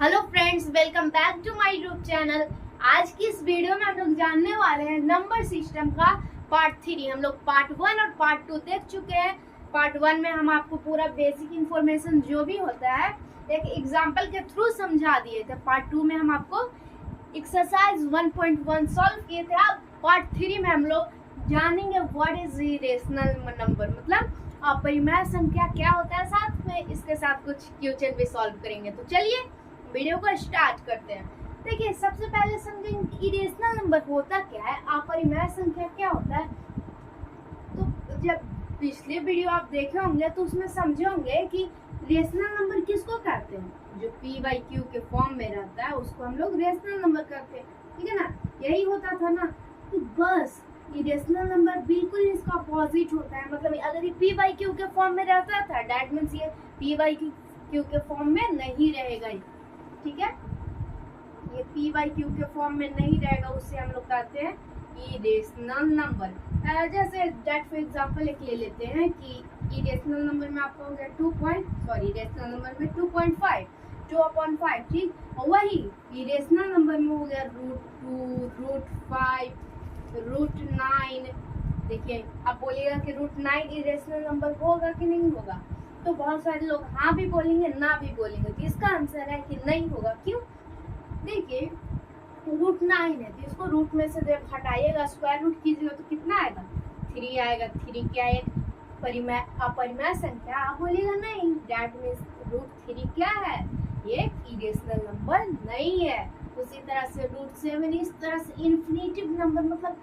Hello friends, welcome back to my YouTube channel. आज की इस वीडियो में हम लोग जानने वाले हैं नंबर सिस्टम का पार्ट 3। हम लोग पार्ट 1 और पार्ट 2 देख चुके हैं। पार्ट 1 में हम आपको पूरा बेसिक इंफॉर्मेशन जो भी होता है एक एग्जांपल के थ्रू समझा दिए थे। पार्ट 2 में हम आपको एक्सरसाइज 1.1 सॉल्व किए थे। अब पार्ट 3 में हम लोग जानेंगे व्हाट इज इरेशनल नंबर, मतलब अपरिमेय संख्या क्या होता है। साथ में इसके साथ कुछ क्वेश्चन भी सॉल्व करेंगे। तो चलिए वीडियो को स्टार्ट करते हैं। देखिए, सबसे पहले समझेंगे इरेशनल नंबर होता क्या है, अपरिमेय संख्या क्या होता है। तो जब पिछले वीडियो आप देखे होंगे तो उसमें समझे होंगे कि रेशनल नंबर किसको कहते हैं, जो p/q के फॉर्म में रहता है उसको हम लोग रेशनल नंबर कहते हैं, ठीक है ना। यही होता था ना। तो बस इरेशनल नंबर बिल्कुल इसका अपोजिट होता है। मतलब अगर ये p/q के फॉर्म में रहता था दैट मीन्स ये p/q के फॉर्म में नहीं रहेगा, ठीक है। ये p/q के फॉर्म में नहीं रहेगा, उससे हम लोग कहते हैं इरेशनल नंबर। जैसे डेट फॉर एग्जांपल एक ले लेते हैं कि इरेशनल नंबर में आपका हो गया इरेशनल नंबर में 2.5 2/5, ठीक। और वही इरेशनल नंबर में हो गया √2 √5 √9। देखिए, आप बोलिएगा कि √9 इरेशनल नंबर होगा कि नहीं होगा, तो बहुत सारे लोग हाँ भी बोलेंगे ना भी बोलेंगे। तो इसका आंसर है कि नहीं होगा। क्यों? देखिए, √9 है तो इसको रूट में से जब हटाइएगा, स्क्वायर रूट कीजिएगा तो कितना आएगा? 3 आएगा। 3 क्या है? अपरिमेय संख्या। आप बोलिएगा नहीं, दैट मीन्स √3 क्या है? ये इरेशनल नंबर नहीं है। उसी तरह से √7, इस तरह से इन्फिनिटिव नंबर, मतलब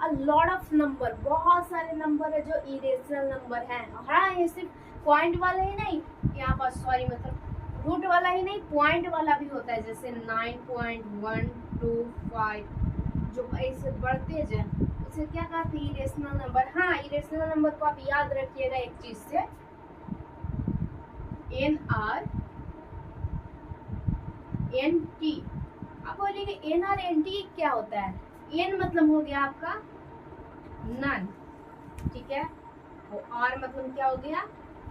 अ लॉट ऑफ नंबर, बहुत सारे नंबर है जो इरेशनल नंबर है। हाँ, ये सिर्फ पॉइंट वाले ही नहीं, यहाँ पर मतलब रूट वाला ही नहीं, पॉइंट वाला भी होता है। जैसे 9.125 जो ऐसे बढ़ते जाए उसे क्या कहते हैं? Irrational number. हाँ, इरेशनल नंबर को आप याद रखिएगा एक चीज से, NRNT। आप बोलिए NRNT क्या होता है? N मतलब हो गया आपका नन, ठीक है। और R मतलब क्या हो गया?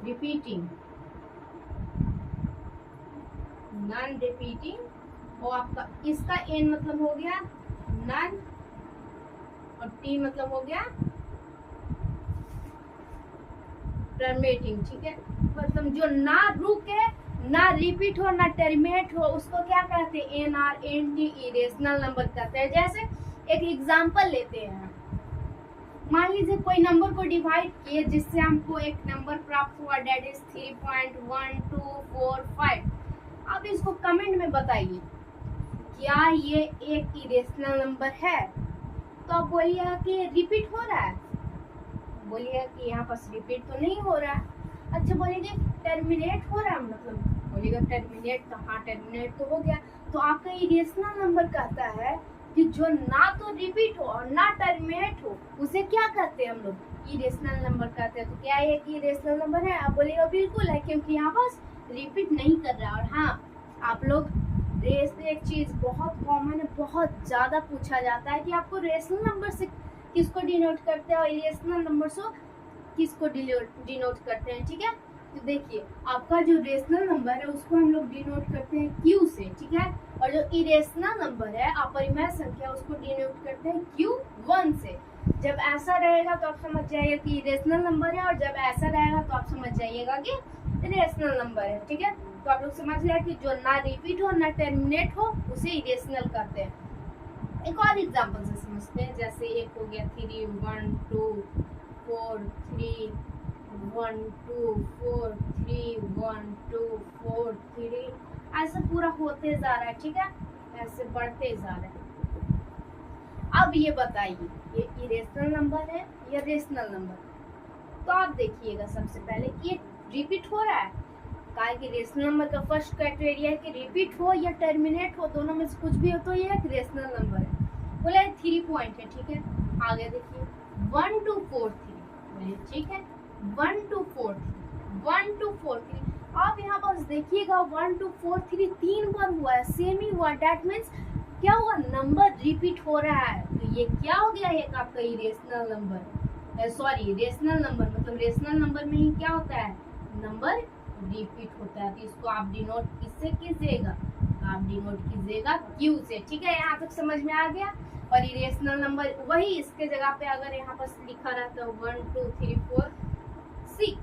Repeating, non repeating. और आपका इसका N मतलब हो गया नन, और T मतलब हो गया टर्मिनेटिंग, ठीक है। मतलब जो ना रुके, ना रिपीट हो, ना टर्मिनेट हो, उसको क्या कहते हैं? NRNT इरेशनल नंबर कहते हैं। जैसे एक एग्जांपल लेते हैं, मान लीजिए कोई नंबर को डिवाइड किए जिससे हमको एक नंबर प्राप्त हुआ, डेट इज 3.1245। आप इसको कमेंट में बताइए, क्या ये एक इरेशनल नंबर है? तो आप बोलिएगा कि रिपीट हो रहा है, बोलिएगा कि यहाँ पर रिपीट तो नहीं हो रहा है। अच्छा, बोलेंगे टर्मिनेट हो रहा है, मतलब बोलिएगा टर्मिनेट, तो हाँ टर्मिनेट तो हो गया। तो आपका इरेशनल नंबर कहता है कि जो ना तो रिपीट हो और ना टर्मिनेट हो, उसे क्या कहते हैं हम लोग? इरेशनल नंबर कहते हैं। तो क्या ये कि इरेशनल नंबर है? आप बोलिएगा बिल्कुल है, क्योंकि यहाँ पास रिपीट नहीं कर रहा। और हाँ, आप लोग एक चीज बहुत कॉमन है, बहुत ज्यादा पूछा जाता है कि आपको रेशनल नंबर से किसको डिनोट करते हैं और इरेशनल नंबर से किसको डिनोट करते हैं, ठीक है। तो देखिए, आपका जो रेशनल नंबर है उसको हम लोग डिनोट करते हैं Q से, ठीक है। और जो इरेशनल नंबर है, अपरिमेय संख्या, उसको डिनोट करते हैं Q1 से। जब ऐसा रहेगा तो आप समझ जाइए कि इरेशनल नंबर है, और जब ऐसा रहेगा तो आप समझ जाइएगा कि रेशनल नंबर है, ठीक है। तो आप लोग समझ लिया कि जो ना रिपीट हो ना टर्मिनेट हो उसे इरेशनल कहते हैं। एक और एग्जांपल से समझते हैं। जैसे एक हो गया 3 1 2 4 3 1 2 4 3 1 2 4 3, ऐसे पूरा होते जा रहा है, ठीक है, ऐसे बढ़ते जा रहा है। अब ये बताइए, ये इरेशनल नंबर है या रेशनल नंबर? तो आप देखिएगा, सबसे पहले ये रिपीट हो रहा है। कहा कि रेशनल नंबर का फर्स्ट क्राइटेरिया है कि रिपीट हो या टर्मिनेट हो, दोनों में से कुछ भी हो तो ये एक रेशनल नंबर है। बोला 3 पॉइंट है, ठीक है। आगे देखिए 1 2 4 3, बोलिए ठीक है, 1 2 4 3 1 2 4 3। आप यहाँ पास देखिएगा 1 2 4 3 3 बार हुआ है, सेम ही हुआ। दैट मीन्स क्या हुआ? नंबर रिपीट हो रहा है। तो ये क्या हो गया? एक आपका इरेशनल नंबर, रेशनल नंबर। मतलब रेशनल नंबर में ही क्या होता है? नंबर रिपीट होता है। तो इसको आप डिनोट किससे कीजिएगा? आप डिनोट कीजिएगा क्यू से। ठीक है, यहाँ तक समझ में आ गया। और इरेशनल नंबर वही इसके जगह पे अगर यहाँ पर लिखा रहता है 1 2 3 4 6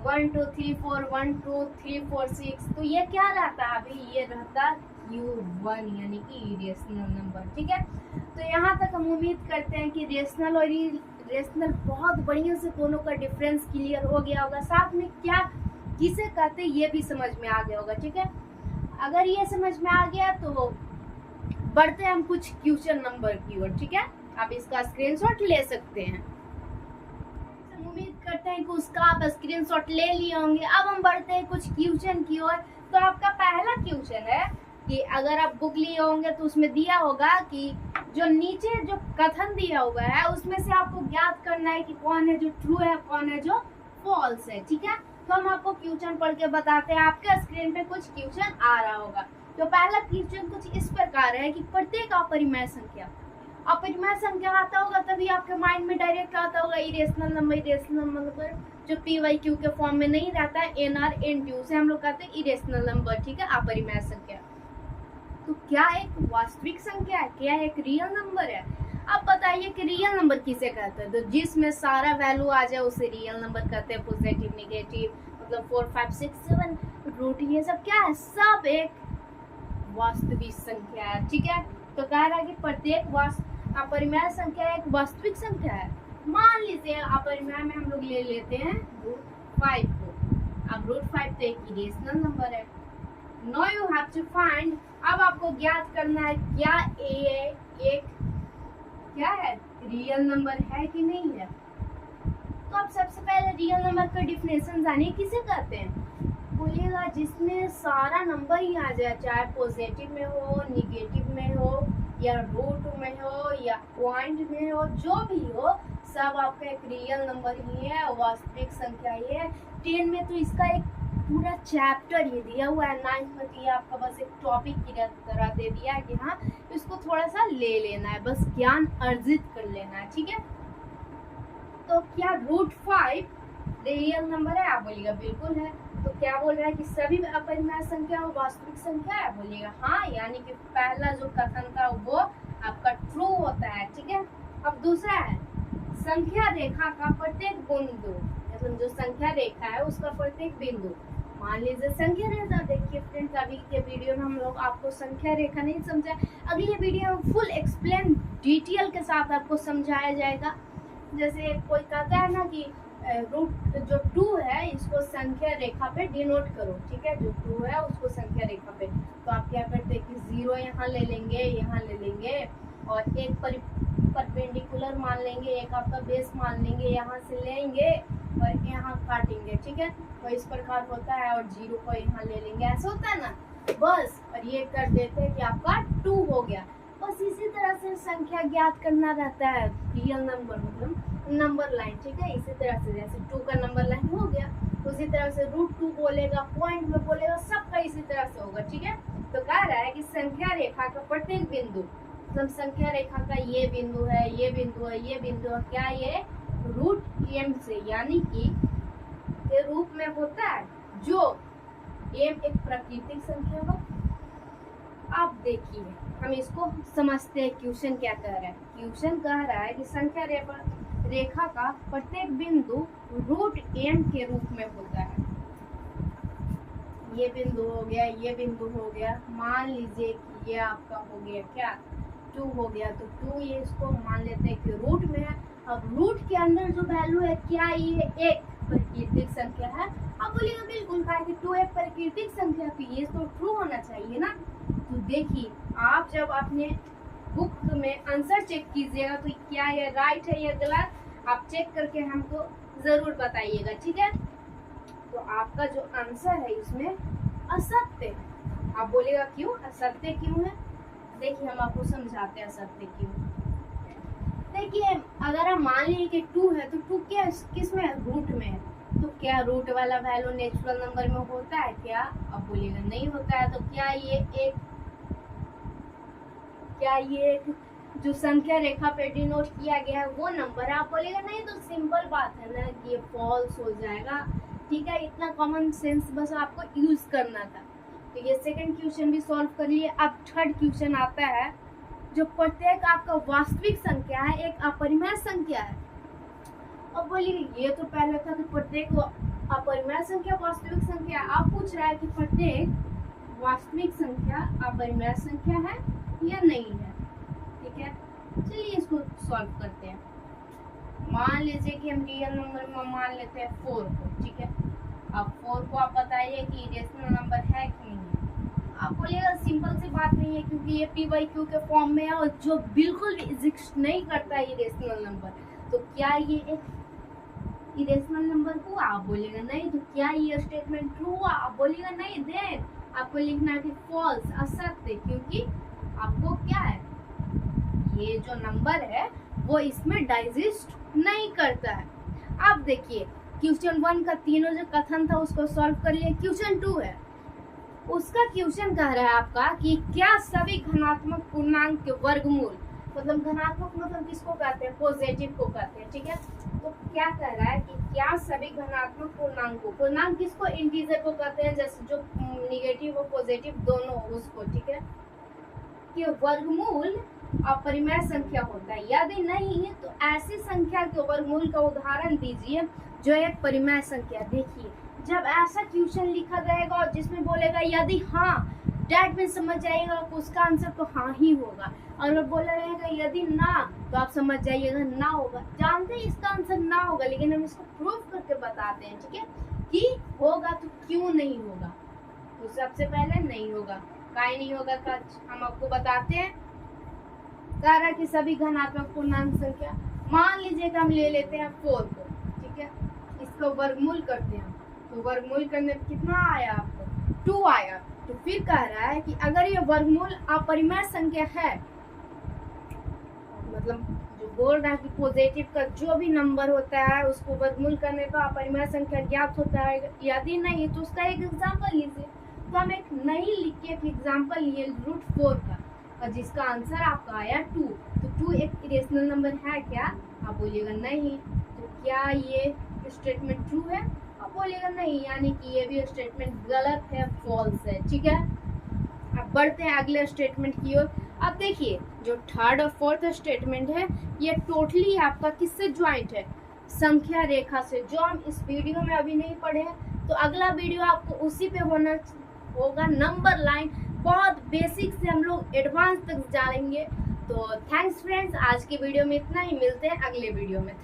1 2 3 4 1 2 3 4 6, तो ये क्या रहता है अभी, ये रहता Q1 यानी कि इरेशनल नंबर। ठीक है, तो यहाँ तक हम उम्मीद करते हैं कि रेशनल और इरेशनल बहुत बढ़िया से दोनों का डिफरेंस क्लियर हो गया होगा, साथ में क्या किसे कहते हैं ये भी समझ में आ गया होगा। ठीक है, अगर ये समझ में आ गया तो बढ़ते हैं हम कुछ क्वेश्चन नंबर की ओर। ठीक है, आप इसका स्क्रीनशॉट ले सकते हैं। उम्मीद करते हैं कि उसका आप स्क्रीनशॉट ले लिए होंगे। अब हम बढ़ते हैं कुछ क्वेश्चन की ओर। तो आपका पहला क्वेश्चन है कि अगर आप बुक लिए होंगे तो उसमें दिया होगा कि जो नीचे जो कथन दिया हुआ है उसमें से आपको ज्ञात करना है कि कौन है जो ट्रू है, कौन है जो फॉल्स है। ठीक है, तो हम आपको क्वेश्चन पढ़ के बताते हैं। आपके स्क्रीन पे कुछ क्वेश्चन आ रहा होगा। तो पहला क्वेश्चन कुछ इस प्रकार है कि प्रत्येक अपरिमेय संख्या, अपरिमेय संख्या आता होगा तभी आपके माइंड में डायरेक्ट आता होगा इरेशनल नंबर। इरेशनल नंबर जो PYQ के फॉर्म में नहीं रहता है, NR NT से हम लोग कहते हैं इरेशनल नंबर। ठीक है, अपरिमेय संख्या। तो क्या एक वास्तविक संख्या है, क्या एक रियल नंबर है? अब बताइए कि रियल नंबर किसे कहते हैं? तो जिसमें सारा वैल्यू आ जाए उसे रियल नंबर कहते हैं। पॉजिटिव, नेगेटिव, मतलब 4 5 6 7 रूट, ये सब क्या है, सब एक वास्तविक संख्या है। ठीक है, तो कह रहा है कि प्रत्येक अपरिमेय संख्या एक वास्तविक संख्या है। मान लीजिए अपरिमेय में हम लोग ले लेते हैं √5 को। अब √5 तो एक इरेशनल नंबर है। Now you have to find, अब आपको ज्ञात करना है क्या ये एक क्या है, रियल नंबर है कि नहीं है। तो आप सबसे पहले रियल नंबर का डिफिनेशन जानिए, किसे कहते हैं? बोलिएगा जिसमें सारा नंबर ही आ जाए, चाहे पॉजिटिव में हो, निगेटिव में हो, या रूट में हो, या पॉइंट में हो, जो भी हो, सब आपका एक रियल नंबर ही है, वास्तविक संख्या ही है। 10 में तो इसका एक पूरा चैप्टर ये दिया हुआ है। 9th में तो ये आपका बस एक टॉपिक की तरह दे दिया है कि हाँ इसको थोड़ा सा ले लेना है, बस ज्ञान अर्जित कर लेना है। ठीक है, तो क्या √5 रियल नंबर है? आप बोलिएगा बिल्कुल है। तो क्या बोल रहा है कि सभी अपरिमेय संख्या वास्तविक संख्या है? बोलिएगा हाँ, यानी कि पहला जो कथन था वो आपका ट्रू होता है। ठीक है, अब दूसरा है संख्या रेखा का प्रत्येक बिंदु, मतलब जो संख्या रेखा है उसका प्रत्येक बिंदु। मान लीजिए संख्या रेखा, देखिए फ्रेंड्स अभी के वीडियो में हम लोग आपको संख्या रेखा नहीं समझा, अगली वीडियो में फुल एक्सप्लेन डिटेल के साथ आपको समझाया जाएगा। जैसे कोई कहता है ना कि रूट जो 2 है इसको संख्या रेखा पे डिनोट करो। ठीक है, जो 2 है उसको संख्या रेखा पे, तो आप क्या करते हैं कि 0 यहाँ ले लेंगे, यहाँ ले लेंगे, और एक परपेंडिकुलर मान लेंगे, एक आपका बेस मान लेंगे, यहाँ से लेंगे और यहाँ काटेंगे। ठीक है, तो इस प्रकार होता है, और 0 को यहाँ ले लेंगे, ऐसा होता है ना, बस। और ये कर देते हैं कि आपका 2 हो गया। बस इसी तरह से संख्या ज्ञात करना रहता है, रियल नंबर मतलब नंबर लाइन। ठीक है, इसी तरह से जैसे 2 का नंबर लाइन हो गया, उसी तरह से √2 बोलेगा, पॉइंट में बोलेगा, सबका इसी तरह से होगा। ठीक है, तो कह रहा है कि संख्या रेखा का प्रत्येक बिंदु, मतलब संख्या रेखा का ये बिंदु है, ये बिंदु है, ये बिंदु है, क्या ये √m से यानी कि के रूप में होता है, जो m एक प्राकृतिक संख्या हो। आप देखिए हम इसको समझते हैं, क्वेश्चन क्या कह रहा है। क्वेश्चन कह रहा है कि संख्या रेखा का प्रत्येक बिंदु √m के रूप में होता है। ये बिंदु हो गया, ये बिंदु हो गया, मान लीजिए कि ये आपका हो गया क्या 2 हो गया, तो 2 ये इसको मान लेते हैं कि रूट में है। अब रूट के अंदर जो वैल्यू है, क्या ये एक प्राकृतिक संख्या है? अब बोलिएगा बिल्कुल, कहा कि 2 एक प्राकृतिक संख्या, तो ये तो ट्रू होना चाहिए ना। तो देखिए आप जब अपने बुक में आंसर चेक कीजिएगा तो क्या ये राइट है या गलत, आप चेक करके हमको जरूर बताइएगा। ठीक है, तो आपका जो आंसर है इसमें असत्य है। आप बोलेगा क्यों असत्य क्यों है? देखिए हम आपको समझाते हैं असत्य क्यों। देखिए अगर हम मान लीजिए कि 2 है, तो 2 क्या किस में है? रूट में है। तो क्या रूट वाला वैल्यू नेचुरल नंबर में होता है क्या? अब बोलेगा नहीं होता है। तो क्या ये एक जो संख्या रेखा पे डिनोट किया गया है वो नंबर है? आप बोलेगा नहीं, तो सिंपल बात है ना कि ये फॉल्स हो जाएगा। ठीक है, इतना कॉमन सेंस बस आपको यूज करना था। तो ये सेकंड क्वेश्चन भी सॉल्व कर लिए। अब थर्ड क्वेश्चन आता है, जो प्रत्येक आपका वास्तविक संख्या है एक अपरिमेय संख्या है। अब बोलिए ये तो पहले था कि प्रत्येक अपरिमेय संख्या वास्तविक संख्या, आप पूछ रहा है कि प्रत्येक वास्तविक संख्या अपरिमेय संख्या है या नहीं है। ठीक है, चलिए इसको सॉल्व करते हैं। मान लीजिए कि हम रियल नंबर में मान लेते हैं 4 को। ठीक है, अब 4 को आप बताइए कि इरेशनल नंबर है कि नहीं है। आप बोलिएगा सिंपल सी बात नहीं है, क्योंकि ये p/q के फॉर्म में है और जो बिल्कुल भी एग्जिस्ट नहीं करता है इरेशनल नंबर, तो क्या ये एक इरेशनल नंबर हुआ? आप बोलेगा नहीं। तो क्या ये स्टेटमेंट ट्रू हुआ? आप बोलेगा नहीं। देन आपको लिखना है कि फॉल्स, असत्य, क्योंकि आपको क्या है, ये जो नंबर है वो इसमें डाइजेस्ट नहीं करता है। अब देखिए क्वेश्चन 1 का तीनों जो कथन था उसको सॉल्व कर लिए। क्वेश्चन 2 है, उसका क्वेश्चन कह रहा है आपका कि क्या सभी धनात्मक पूर्णांक के वर्गमूल, मतलब धनात्मक मतलब किसको कहते हैं, पॉजिटिव को कहते हैं। ठीक है, तो क्या कह रहा है कि क्या सभी धनात्मक पूर्णांकों, पूर्णांक किसको, इंटीजर को कहते हैं, जैसे जो निगेटिव और पॉजिटिव दोनों उसको। ठीक है, कि वर्गमूल अपरिमेय संख्या होता है। यदि नहीं है तो ऐसी संख्या के वर्गमूल का उदाहरण दीजिए जो एक परिमेय संख्या। देखिए जब ऐसा क्वेश्चन लिखा जाएगा और जिसमें बोलेगा यदि हाँ, डैट में समझ जाइएगा कि उसका आंसर तो हाँ ही होगा। और अगर बोला रहेगा यदि ना, तो आप समझ जाइएगा ना होगा। जानते हैं इसका आंसर ना होगा, लेकिन हम इसको प्रूफ करके बताते हैं। ठीक है, कि होगा तो क्यों नहीं होगा। तो सबसे पहले नहीं होगा, काहे नहीं होगा का हम आपको बताते हैं। कह रहा है कि सभी धनात्मक पूर्णांक संख्या, मान लीजिए कि हम ले लेते हैं 4 को। ठीक है, इसको वर्गमूल करते हैं, तो वर्गमूल करने पे कितना आया आपको, 2 आया। तो फिर कह रहा है कि अगर ये वर्गमूल अपरिमेय संख्या है, मतलब जो बोल रहा है कि पॉजिटिव का जो भी नंबर होता है उसको वर्गमूल करने पर अपरिमेय संख्या ज्ञात होता है। यदि नहीं तो उसका एक एग्जाम्पल लीजिए। तो हम एक नहीं लिख के एक एग्जाम्पल लिए √4 का, और जिसका आंसर आपका आया 2। तो 2 एक इरेशनल नंबर है क्या? आप बोलिएगा नहीं। तो क्या ये स्टेटमेंट ट्रू है? आप बोलिएगा नहीं, यानी कि ये भी स्टेटमेंट गलत है, फॉल्स है। ठीक है, अब बढ़ते हैं अगले स्टेटमेंट की ओर। अब देखिए जो थर्ड और फोर्थ स्टेटमेंट है ये टोटली आपका किससे ज्वाइंट है, संख्या रेखा से, जो हम इस वीडियो में अभी नहीं पढ़े हैं। तो अगला वीडियो आपको उसी पे होगा, नंबर लाइन। बहुत बेसिक से हम लोग एडवांस तक जाएंगे। तो थैंक्स फ्रेंड्स, आज की वीडियो में इतना ही, मिलते हैं अगले वीडियो में।